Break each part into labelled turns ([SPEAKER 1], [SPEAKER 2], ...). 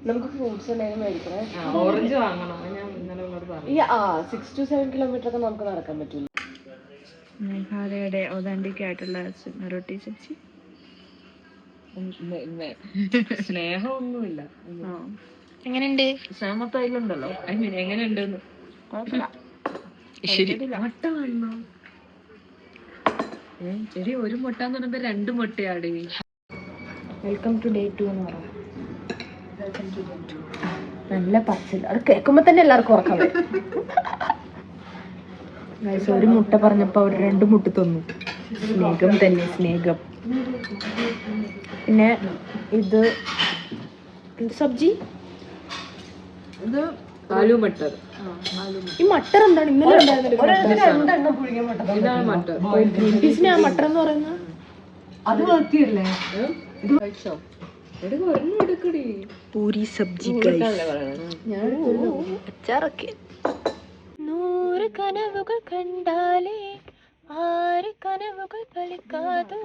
[SPEAKER 1] നമുക്ക് ഫ്രൂട്ട്സ് എന്തെങ്കിലും മേടിക്കണേ.
[SPEAKER 2] ഓറഞ്ച് വാങ്ങണം. ഞാൻ ഇന്നലെ പറഞ്ഞു.
[SPEAKER 1] ഈ 6 to 7 kilometer ഒക്കെ നമുക്ക് നടക്കാൻ പറ്റില്ല.
[SPEAKER 3] മേഘാലയയുടെ ഒതന്റിക് ആയിട്ടുള്ള റൊട്ടി സബ്ജി.
[SPEAKER 2] സ്നേഹമൊന്നുമില്ല.
[SPEAKER 3] എങ്ങനെയുണ്ട്?
[SPEAKER 2] സ്നേഹത്തൈലുണ്ടല്ലോ. ഐ മീൻ എങ്ങനെയുണ്ടെന്ന് മുട്ട കാണണോ? ശരി, ഒരു മുട്ട എന്ന് പറയുമ്പോ 2 മുട്ടയാടി.
[SPEAKER 1] വെൽക്കം ടു ഡേ 2 എന്ന് പറയാം. നല്ല പച്ചില്ല, അത് കേൾക്കുമ്പോ തന്നെ എല്ലാവർക്കും ഉറക്കം വരും.
[SPEAKER 3] ഒരു മുട്ട പറഞ്ഞപ്പോ അവർ 2 മുട്ട തന്നു. സ്നേഹം തന്നെ, സ്നേഹം. പിന്നെ ഇത് സബ്ജി, ഇത്
[SPEAKER 2] ആലു മട്ടർ.
[SPEAKER 1] ഈ മട്ടർ എന്താണ്? ഇന്നലെ
[SPEAKER 2] ഇതാണ് മട്ടർ.
[SPEAKER 1] ഗ്രീൻ പീസിനെ ആ മട്ടർ എന്ന് പറയുന്നത് അത് വെത്തിയല്ലേ?
[SPEAKER 3] പൂരി സബ്ജി. അച്ചാറൊക്കെ. 100 കനവുകൾ കണ്ടാലേ 6 കനവുകൾ കളിക്കാതോ.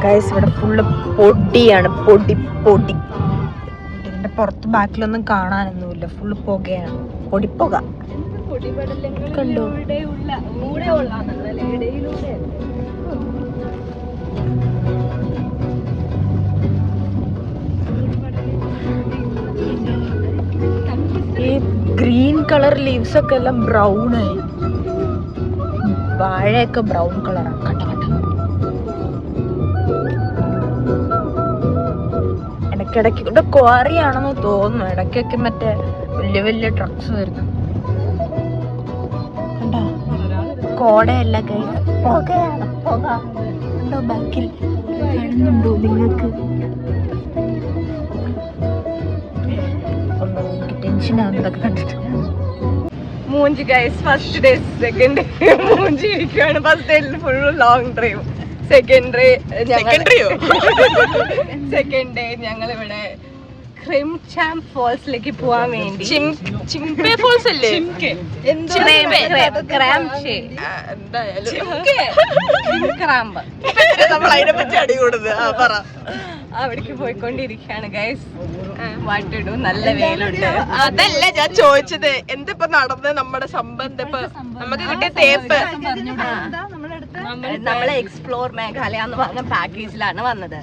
[SPEAKER 3] ഗൈസ്, ഇവിടെ ഫുള്ള് പൊടിയാണ്, പൊടി പൊടി. ഇതിന്റെ പുറത്ത് ബാക്കിലൊന്നും കാണാനൊന്നുമില്ല, ഫുള്ള് പുകയാണ്, പൊടിപ്പുക. കണ്ടോ? ഈ ഗ്രീൻ കളർ ലീവ്സ് ഒക്കെ എല്ലാം ബ്രൗൺ ആയി. വാഴയൊക്കെ ബ്രൗൺ കളറാണ്. കണ്ട കണ്ട, ഇടയ്ക്കിടയ്ക്ക് ഇവിടെ ക്വാറിയാണെന്ന് തോന്നുന്നു. ഇടയ്ക്കൊക്കെ മറ്റേ വലിയ വലിയ ട്രക്സ് വരുന്നു. കണ്ടോ? കോടയല്ല, പുകയാണ്, പുക. കണ്ടോ? ബാക്കിൽ കാണുന്നുണ്ടോ നിങ്ങൾക്ക്? എനിക്ക് ടെൻഷനാകുന്നതൊക്കെ കണ്ടിട്ട്. മൂഞ്ചി guys, first day second day മൂഞ്ചി ഇരിക്കുകയാണ്. ഫസ്റ്റ് ഡേയിൽ full long drive. Second day ഞങ്ങൾ ഇവിടെ ക്രിംചാം ഫോൾസിലേക്ക് പോവാൻ വേണ്ടി. ചിംപേ ഫോൾസ് അല്ലേ? അവിടേക്ക് പോയിക്കൊണ്ടിരിക്കുകയാണ് ഗൈസ്. വാട്ടിടും, നല്ല വെയിലുണ്ട്.
[SPEAKER 4] അതല്ല ഞാൻ ചോദിച്ചത്, എന്തിപ്പോ നടന്നത് നമ്മുടെ സംബന്ധം? ഇപ്പൊ നമുക്ക് കിട്ടിയ തേപ്പ്.
[SPEAKER 3] നമ്മളെ എക്സ്പ്ലോർ മേഘാലയ എന്ന് പറഞ്ഞ പാക്കേജിലാണ് വന്നത്.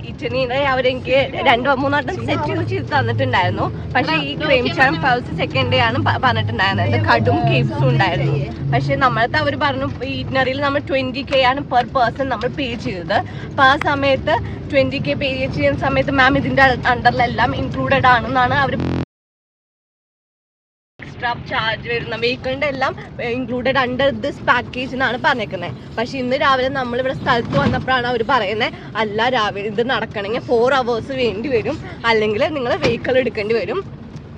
[SPEAKER 3] ഇറ്റനറി അവരെനിക്ക് 2-3 വട്ടം സെറ്റ് ചെയ്ത് തന്നിട്ടുണ്ടായിരുന്നു. പക്ഷെ ഈ ക്രിംചാം ഫോൾസ് സെക്കൻഡ് ഡേ ആണ് പറഞ്ഞിട്ടുണ്ടായിരുന്നത്. കടും കേവ്സും ഉണ്ടായിരുന്നു. പക്ഷെ നമ്മളത്തെ അവർ പറഞ്ഞു ഇറ്റനറിയിൽ നമ്മൾ 20K ആണ് പെർ പേഴ്സൺ നമ്മൾ പേ ചെയ്തത്. അപ്പൊ ആ സമയത്ത് 20K പേ ചെയ്യുന്ന സമയത്ത് മാം ഇതിന്റെ അണ്ടറിലെല്ലാം ഇൻക്ലൂഡഡ് ആണെന്നാണ് അവർ എക്സ്ട്രാ ചാർജ് വരുന്ന വെഹിക്കിളിന്റെ എല്ലാം ഇൻക്ലൂഡഡ് അണ്ടർ ദിസ് പാക്കേജ് എന്നാണ് പറഞ്ഞേക്കുന്നത്. പക്ഷെ ഇന്ന് രാവിലെ നമ്മളിവിടെ സ്ഥലത്ത് വന്നപ്പോഴാണ് അവർ പറയുന്നത് അല്ല, രാവിലെ ഇത് നടക്കണമെങ്കിൽ 4 hours വേണ്ടി വരും, അല്ലെങ്കിൽ നിങ്ങൾ വെഹിക്കിൾ എടുക്കേണ്ടി വരും.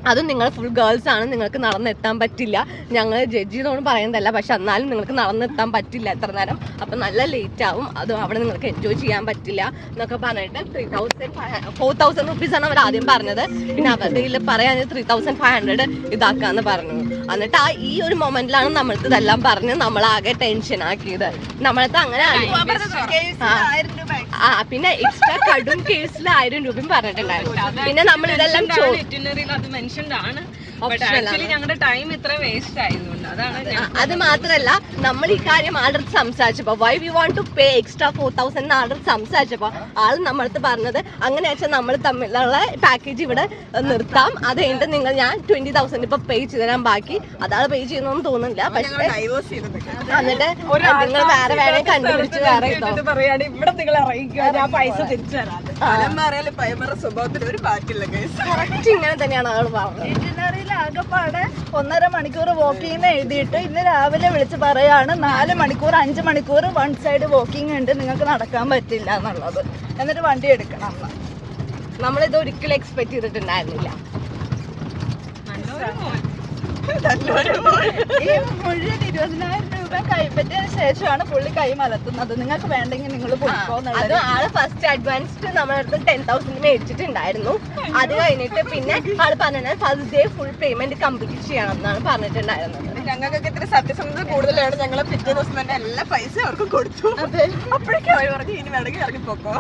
[SPEAKER 3] അതും നിങ്ങൾ ഫുൾ ഗേൾസ് ആണ്, നിങ്ങൾക്ക് നടന്നെത്താൻ പറ്റില്ല. ഞങ്ങൾ ജഡ്ജ് ചെയ്തോണ്ട് പറയുന്നതല്ല, പക്ഷെ എന്നാലും നിങ്ങൾക്ക് നടന്നെത്താൻ പറ്റില്ല എത്ര നേരം. അപ്പം നല്ല ലേറ്റ് ആവും, അതും അവിടെ നിങ്ങൾക്ക് എൻജോയ് ചെയ്യാൻ പറ്റില്ല എന്നൊക്കെ പറഞ്ഞിട്ട് 4,000 റുപ്പീസാണ് അവർ ആദ്യം പറഞ്ഞത്. പിന്നെ അവരുടെ കയ്യിൽ പറയാൻ 3,500 ഇതാക്കാന്ന് പറഞ്ഞു. എന്നിട്ട് ഈ ഒരു മൊമെന്റിലാണ് നമ്മൾക്ക് ഇതെല്ലാം പറഞ്ഞ് നമ്മളാകെ ടെൻഷൻ ആക്കിയത്. നമ്മളത്തെ അങ്ങനെ പിന്നെ എക്സ്ട്രാ കടും കേസിൽ 1000 രൂപയും പറഞ്ഞിട്ടുണ്ടായിരുന്നു. പിന്നെ നമ്മൾ ഇതെല്ലാം
[SPEAKER 4] ഞങ്ങളുടെ ടൈം ഇത്ര വേസ്റ്റ് ആയതുകൊണ്ട്
[SPEAKER 3] അത് മാത്രല്ല, നമ്മൾ ഈ കാര്യം ആളുടെ സംസാരിച്ചപ്പോ why we want to pay extra 4,000 ആളുടെ സംസാരിച്ചപ്പോ ആള് നമ്മളടുത്ത് പറഞ്ഞത് അങ്ങനെ വെച്ചാൽ നമ്മൾ തമ്മിലുള്ള പാക്കേജ് ഇവിടെ നിർത്താം, അത് കഴിഞ്ഞിട്ട് ഞാൻ 20,000 ഇപ്പൊ പേ ചെയ്ത് തരാൻ, ബാക്കി അതാൾ പേ ചെയ്യുന്നൊന്നും തോന്നുന്നില്ല. പക്ഷെ എന്നിട്ട് നിങ്ങൾ വേറെ വേണേ കണ്ടുപിടിച്ച് വേറെ
[SPEAKER 4] ഇവിടെ നിങ്ങൾ അറിയിക്കുക, ഞാൻ പൈസ തിരിച്ചു തരാം. സ്വഭാവത്തിന് ഒരു മാറ്റില്ല.
[SPEAKER 3] ഇങ്ങനെ തന്നെയാണ് ആള് പറഞ്ഞത്.
[SPEAKER 4] ആകെപ്പാടെ 1.5 മണിക്കൂർ വോക്കിംഗ് എഴുതിയിട്ട് ഇന്ന് രാവിലെ വിളിച്ച് പറയാണ് 4 മണിക്കൂർ 5 മണിക്കൂർ വൺ സൈഡ് വോക്കിംഗ് ഉണ്ട്, നിങ്ങൾക്ക് നടക്കാൻ പറ്റില്ല എന്നുള്ളത്. എന്നിട്ട് വണ്ടി എടുക്കണം.
[SPEAKER 3] നമ്മളിത് ഒരിക്കലും എക്സ്പെക്ട് ചെയ്തിട്ടുണ്ടായിരുന്നില്ല.
[SPEAKER 4] ഈ മുഴുവൻ 20,000 രൂപ കൈപ്പറ്റിയ ശേഷമാണ് പുള്ളി കൈ മലത്തുന്നത്. നിങ്ങൾക്ക് വേണ്ടെങ്കിൽ നിങ്ങൾ
[SPEAKER 3] അത് ആള് ഫസ്റ്റ് അഡ്വാൻസ് നമ്മുടെ അടുത്ത് 10,000 മേടിച്ചിട്ടുണ്ടായിരുന്നു. അത് കഴിഞ്ഞിട്ട് പിന്നെ ആള് പറഞ്ഞത് first day full payment complete ചെയ്യണം എന്നാണ് പറഞ്ഞിട്ടുണ്ടായിരുന്നത്.
[SPEAKER 1] ഞങ്ങൾക്കൊക്കെ ഇത്ര സത്യസന്ധത കൂടുതലാണ്. ഞങ്ങളെ പിറ്റേ ദിവസം തന്നെ എല്ലാ പൈസ അവർക്ക് കൊടുത്തു. അപ്പോഴേക്കും അവർ പറഞ്ഞു ഇനി വേണമെങ്കിൽ ഇറങ്ങിപ്പോക്കോ.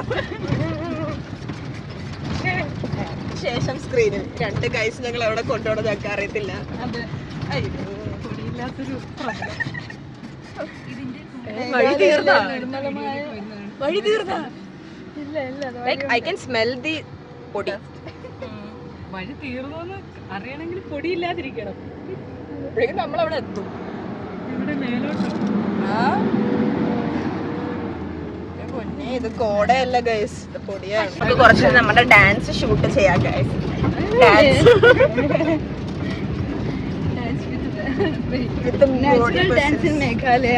[SPEAKER 1] ശേഷം സ്ക്രീനിൽ 2 ഗൈസ് ഞങ്ങൾ എവിടെ കൊണ്ടുപോകണം ഞങ്ങൾക്ക് അറിയത്തില്ല. പൊടിയില്ലാത്തൊരു വഴി തീർന്ന ഐ ക്യാൻ സ്മെൽ ദി പൊടി.
[SPEAKER 2] വഴി തീർന്നോന്ന് അറിയണമെങ്കിൽ പൊടിയില്ലാതിരിക്കണം.
[SPEAKER 1] നമ്മളവിടെ എത്തും.
[SPEAKER 2] ഇവിടെ മേലോട്ട്
[SPEAKER 1] പൊന്നെ ഇത് കോടയല്ല ഗൈസ്, ഇത് പൊടിയാണ്. നമുക്ക് കുറച്ച് നമ്മുടെ ഡാൻസ് ഷൂട്ട് ചെയ്യാം ഗൈസ്.
[SPEAKER 4] Dance in Meghalaya.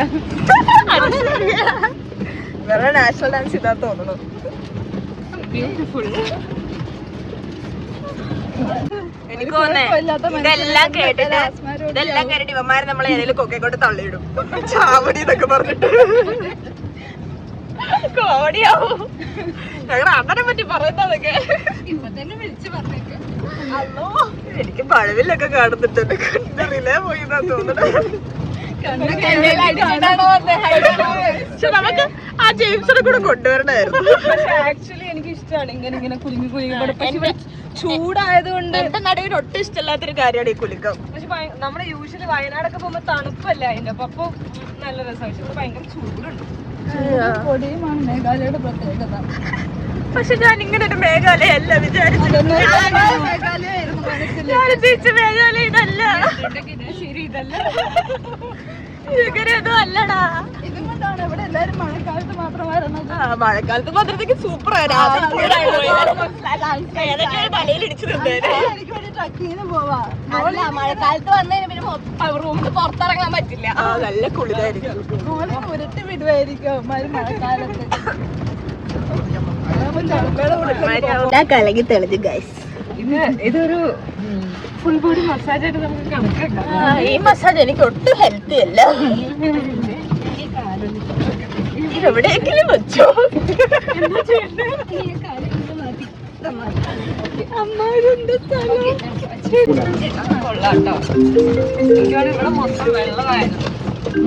[SPEAKER 1] വേറെ നാഷണൽ ഡാൻസ് ഇതാ തോന്നുന്നു. എനിക്ക് ഇതെല്ലാം കേട്ടിട്ട് ഇവന്മാര് നമ്മളെ ഏതെങ്കിലും കൊക്കോട്ട് തള്ളിയിടും. ചാവടി എന്നൊക്കെ പറഞ്ഞിട്ട് കോടിയാവും. ഞങ്ങളുടെ അണ്ണനെ പറ്റി പറയുന്നതൊക്കെ അല്ലോ എനിക്ക് പഴവിലൊക്കെ കാണുന്നുണ്ട്. കണ്ടറിയില്ലേ പോയി തോന്നുന്നു. പക്ഷെ നമുക്ക് ആ ജെയിംസിനെ കൂടെ കൊണ്ടുവരണമായിരുന്നു.
[SPEAKER 4] ആക്ച്വലി എനിക്ക് ഇഷ്ടമാണ് ഇങ്ങനെ കുലുങ്ങി കുലുങ്ങി. ചൂടായതുകൊണ്ട്
[SPEAKER 1] എന്റെ നടുവിൽ ഒട്ടും ഇഷ്ടമില്ലാത്തൊരു കാര്യമാണ് ഈ കുലുക്കം.
[SPEAKER 2] പക്ഷെ നമ്മള് യൂഷ്വലി വയനാടൊക്കെ പോകുമ്പോ തണുപ്പല്ല അതിന്റെ അപ്പൊ നല്ല രസമാണ്. ഇവിടെ ഭയങ്കര ചൂടുണ്ട്.
[SPEAKER 4] പൊടിയുമാണ് മേഘാലയയുടെ പ്രത്യേകത.
[SPEAKER 1] പക്ഷെ ഞാൻ ഇങ്ങനെ ഒരു മേഘാലയല്ല വിചാരിച്ചത്. മേഘാലയ ഇതല്ല.
[SPEAKER 2] ശരി ഇതല്ല
[SPEAKER 1] ഇങ്ങനെയൊന്നും അല്ലടാ.
[SPEAKER 4] ഇതുകൊണ്ടാണ് ഇവിടെ എല്ലാരും മഴക്കാലത്ത് മാത്രം വരുന്നത്.
[SPEAKER 1] മഴക്കാലത്ത് മാത്രത്തേക്ക് സൂപ്പറായിരുന്നു. തലയിലിടിച്ചു
[SPEAKER 4] എനിക്ക് വേണ്ടി ട്രക്കിങ്ങിന് പോവാ.
[SPEAKER 3] മഴക്കാലത്ത് വന്നതിന് പിന്നെ റൂമിൽ പുറത്തിറങ്ങാൻ പറ്റില്ല.
[SPEAKER 1] നല്ല കുളിരായിരിക്കും.
[SPEAKER 4] മോളെ ഉരുട്ടി വിടുവായിരിക്കും മഴക്കാലത്ത്.
[SPEAKER 1] കലകി തെളിഞ്ഞു ഗൈസ്.
[SPEAKER 2] ഇതൊരു ഫുൾ ബോഡി മസാജ് ആയിട്ട് നമുക്ക് കണക്കാക്കാം.
[SPEAKER 1] ഈ മസാജ് എനിക്ക് ഒട്ടും ഹെൽത്തി അല്ല. എവിടെയെങ്കിലും വെച്ചോ.
[SPEAKER 2] കൊള്ളാട്ടോ. എനിക്കാണ് ഇവിടെ മൊത്തം വെള്ളമായിരുന്നു.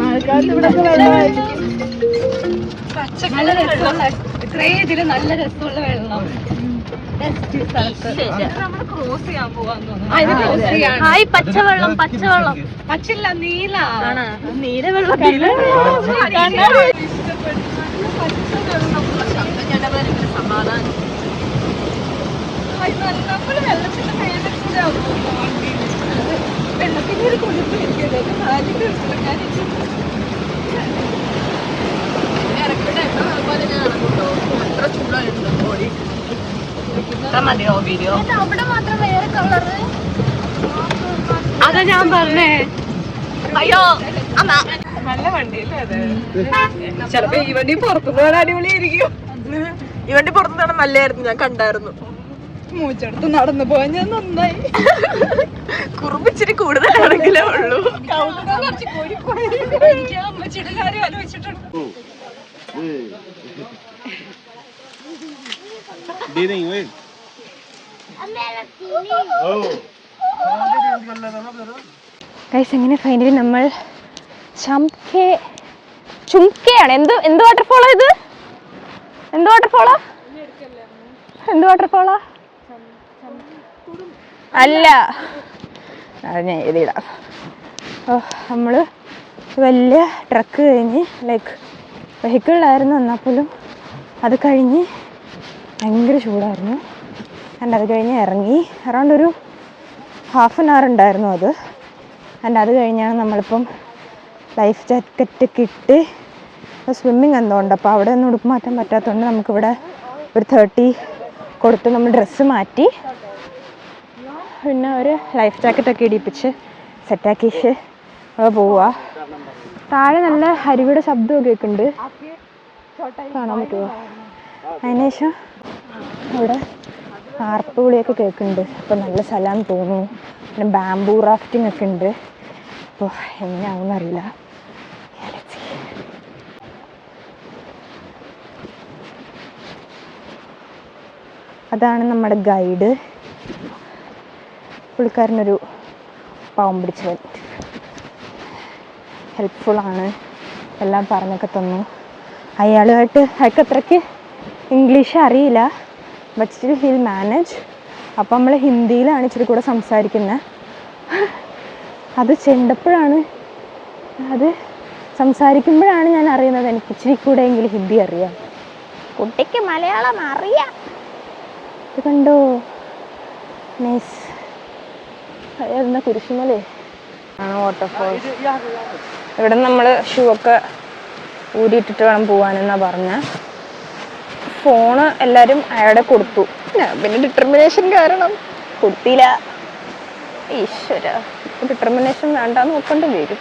[SPEAKER 4] മഴക്കാലത്ത് ഇവിടെ വെള്ളമായിരിക്കും.
[SPEAKER 2] നല്ല രസമുള്ള ഇത്രയും ഇതില് നല്ല രസമുള്ള വെള്ളം. നമ്മള് ക്രോസ് ചെയ്യാൻ പോവാന്ന് തോന്നുന്നു.
[SPEAKER 3] പച്ചവെള്ളം
[SPEAKER 2] പച്ചില്ല നീല
[SPEAKER 3] നീലവെള്ളം
[SPEAKER 1] സമാധാനം.
[SPEAKER 4] നമ്മള് വെള്ളത്തിന്റെ മേലെ കൂടെ വെള്ളത്തിന്റെ ഒരു കുളിപ്പിരിക്കുന്നത് കാലിന്റെ
[SPEAKER 1] മതിയോ വീഡിയോ?
[SPEAKER 3] അവിടെ മാത്രം വേറെ കളറ്.
[SPEAKER 2] അതാ ഞാൻ പറഞ്ഞേ.
[SPEAKER 1] അയ്യോ
[SPEAKER 2] നല്ല വണ്ടിയല്ലേ അത്. ചിലപ്പോ ഈ വണ്ടി പുറത്തുനിന്ന് അടിപൊളിയായിരിക്കും.
[SPEAKER 1] ഈ വണ്ടി പുറത്തുനിന്നാണ് നല്ലായിരുന്നു. ഞാൻ കണ്ടായിരുന്നു.
[SPEAKER 4] മൂച്ചെടുത്ത് നടന്നു പോയാൽ ഞാൻ നന്നായി.
[SPEAKER 1] കുറുമ്പിച്ചിരി കൂടുതലാണെങ്കിലേ ഉള്ളൂ.
[SPEAKER 2] എനിക്ക് അമ്മച്ചിയുടെ കാര്യം ആലോചിച്ചിട്ടുണ്ട്.
[SPEAKER 5] ഗൈസ് അങ്ങനെ ഫൈനലി നമ്മൾ ചുംകയാണ്. എന്ത് വാട്ടർഫോളാ ഇത്? എന്ത് വാട്ടർഫോളാ അല്ല, അത് ഞാൻ എഴുതിയിടാം. നമ്മൾ വലിയ ട്രക്ക് കഴിഞ്ഞ് ലൈക്ക് വെഹിക്കിളിലായിരുന്നു. എന്നാൽ പോലും അത് കഴിഞ്ഞ് ഭയങ്കര ചൂടായിരുന്നു. അത് കഴിഞ്ഞ് ഇറങ്ങി അറൗണ്ട് ഒരു ഹാഫ് ആൻ അവർ ഉണ്ടായിരുന്നു അത്. അത് കഴിഞ്ഞാണ് നമ്മളിപ്പം ലൈഫ് ജാക്കറ്റൊക്കെ ഇട്ട് സ്വിമ്മിങ് എന്തുകൊണ്ട് അപ്പോൾ അവിടെ ഒന്നും ഉടുപ്പ് മാറ്റാൻ പറ്റാത്തതുകൊണ്ട് നമുക്കിവിടെ ഒരു 30 കൊടുത്ത് നമ്മൾ ഡ്രസ്സ് മാറ്റി പിന്നെ ഒരു ലൈഫ് ജാക്കറ്റൊക്കെ ഇടിപ്പിച്ച് സെറ്റാക്കിച്ച് പോവുക. താഴെ നല്ല അരുവിയുടെ ശബ്ദമൊക്കെ കേൾക്കുന്നുണ്ട്, കാണാൻ പറ്റുമോ? അതിനുശേഷം ഇവിടെ ആർപ്പുവിളിയൊക്കെ കേൾക്കുന്നുണ്ട്. അപ്പം നല്ല സ്ഥലമാണെന്ന് തോന്നുന്നു. പിന്നെ ബാംബൂ റാഫ്റ്റിംഗ് ഒക്കെ ഉണ്ട്. അപ്പോൾ എങ്ങനെയാവും അറിയില്ല. അതാണ് നമ്മുടെ ഗൈഡ്. പുള്ളിക്കാരനൊരു പാവം പിടിച്ചവൻ, ഹെൽപ്ഫുള്ളാണ്, എല്ലാം പറഞ്ഞൊക്കെ തന്നു. അയാൾക്ക് അത്രയ്ക്ക് ഇംഗ്ലീഷ് അറിയില്ല, ബട്ട് സ്റ്റിൽ ഹിൽ മാനേജ്. അപ്പം നമ്മൾ ഹിന്ദിയിലാണ് ഇച്ചിരി കൂടെ സംസാരിക്കുന്നത്. അത് ചെണ്ടപ്പോഴാണ്, അത് സംസാരിക്കുമ്പോഴാണ് ഞാൻ അറിയുന്നത് എനിക്ക് ഇച്ചിരി കൂടെ എങ്കിലും ഹിന്ദി അറിയാം. കുട്ടിക്ക് മലയാളം അറിയാം. ഇത് കണ്ടോ, നൈസ്. അതെന്താ കുരിശുമലേ ആണ് വാട്ടർഫോൾസ്. ഇവിടെ നമ്മൾ ഷൂ ഒക്കെ ഊരിയിട്ടിട്ട് വേണം പോകാനെന്നാണ് പറഞ്ഞത്. ഫോണ് എല്ലാവരും അയാളുടെ കൊടുത്തു. പിന്നെ ഡിറ്റർമിനേഷൻ കാരണം കൊടുത്തില്ല. ഈശ്വര, ഡിറ്റർമിനേഷൻ വേണ്ടാന്ന് നോക്കേണ്ടി വരും.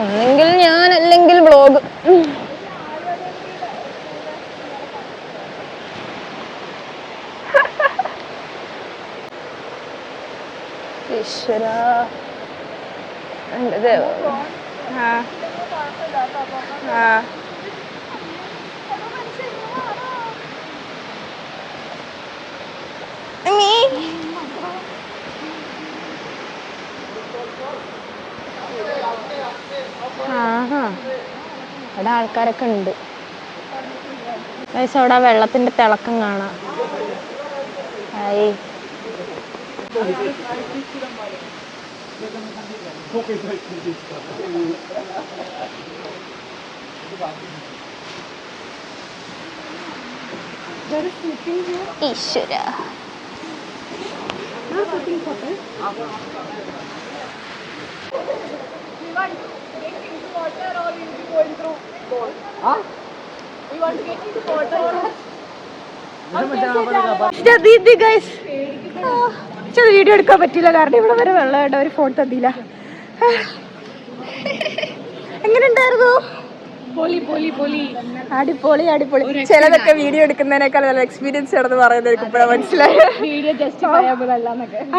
[SPEAKER 5] ഒന്നെങ്കിൽ ഞാൻ, അല്ലെങ്കിൽ വ്ളോഗ്. ഈശ്വര, എൻ്റെ ദേവാ. അവിടെ ആൾക്കാരൊക്കെ ഉണ്ട്. അവിടെ വെള്ളത്തിന്റെ തിളക്കം കാണാം. ഈശ്വര, വീഡിയോ എടുക്കാൻ പറ്റില്ല കാരണം ഇവിടെ വരെ വെള്ളമായിട്ട് ഒരു ഫോട്ടോ തന്നില്ല. എങ്ങനെ ഉണ്ടായിരുന്നു? അടിപൊളി അടിപൊളി. ചിലതൊക്കെ വീഡിയോ എടുക്കുന്നതിനേക്കാൾ നല്ല എക്സ്പീരിയൻസ് ആണെന്ന് പറയുന്നത് എനിക്ക് ഇപ്പോഴാണ് മനസ്സിലായി.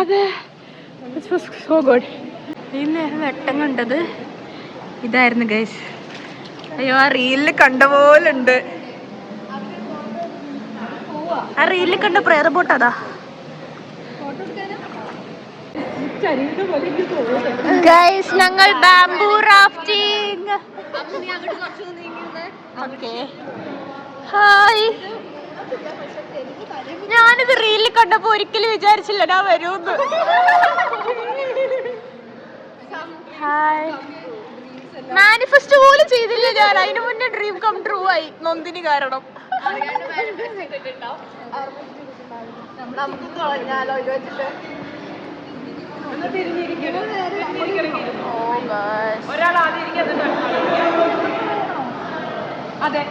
[SPEAKER 5] അതെ, സോ ഗുഡ്. ഈ നേരം വെട്ടം കണ്ടത് ഇതായിരുന്നു ഗൈസ്. അയ്യോ, ആ റീലില് കണ്ട പോലുണ്ട്. ആ റീലിൽ കണ്ട പ്രേത ബോട്ട് അതാ ഗൈസ്. ഞങ്ങൾ ബാംബൂ റാഫ്റ്റിംഗ്. ഹായ്, ഞാനിത് റീലിൽ കണ്ടപ്പോ ഒരിക്കലും വിചാരിച്ചില്ല ഞാൻ വരൂന്ന്. ഹായ്, മാനിഫെസ്റ്റ് പോലും ചെയ്തില്ല ഞാൻ. അതിന് മുന്നേ ഡ്രീം കം ട്രൂ ആയി നൊന്തിന് കാരണം.
[SPEAKER 2] ഒരാൾ ആദ്യം അതെ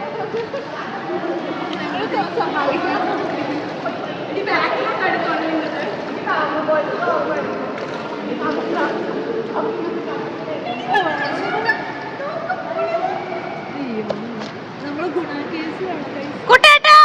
[SPEAKER 5] കുട്ടേട്ടാ,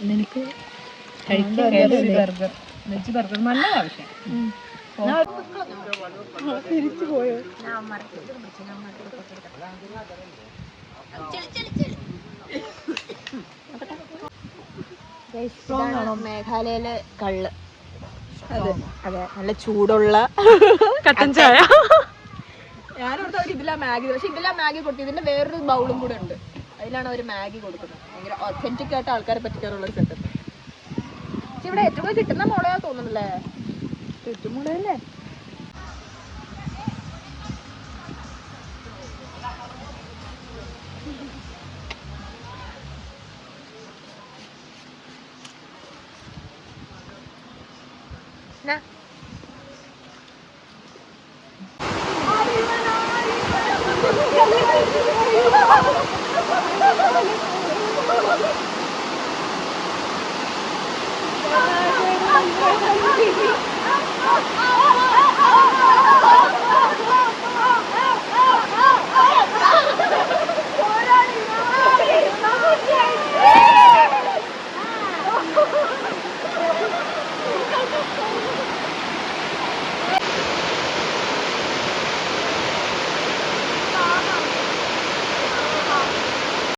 [SPEAKER 2] നിനക്ക് ബർഗർ വെജ് ബർഗർ നല്ല ആവശ്യം. തിരിച്ചു പോയോ?
[SPEAKER 3] മേഘാലയയിലെ കള്ള്.
[SPEAKER 1] അതെ അതെ, നല്ല ചൂടുള്ള
[SPEAKER 3] കട്ടൻ ചായ.
[SPEAKER 1] ഞാനോർത്ത് അവർ ഇതിലാ മാഗി, പക്ഷെ ഇതിലാ മാഗി കൊടുത്തത്. ഇതിന്റെ വേറൊരു ബൗളും കൂടെ ഉണ്ട്, അതിലാണ് അവർ മാഗി കൊടുക്കുന്നത്. ഭയങ്കര ഒത്തന്റിക് ആയിട്ട് ആൾക്കാരെ പറ്റിക്കാനുള്ള ഒരു സെറ്റപ്പ്. പക്ഷെ ഇവിടെ ഏറ്റവും കൂടുതൽ കിട്ടുന്ന മുളയാ തോന്നുന്നല്ലേ? ചുറ്റുമുളയല്ലേ?
[SPEAKER 3] ആ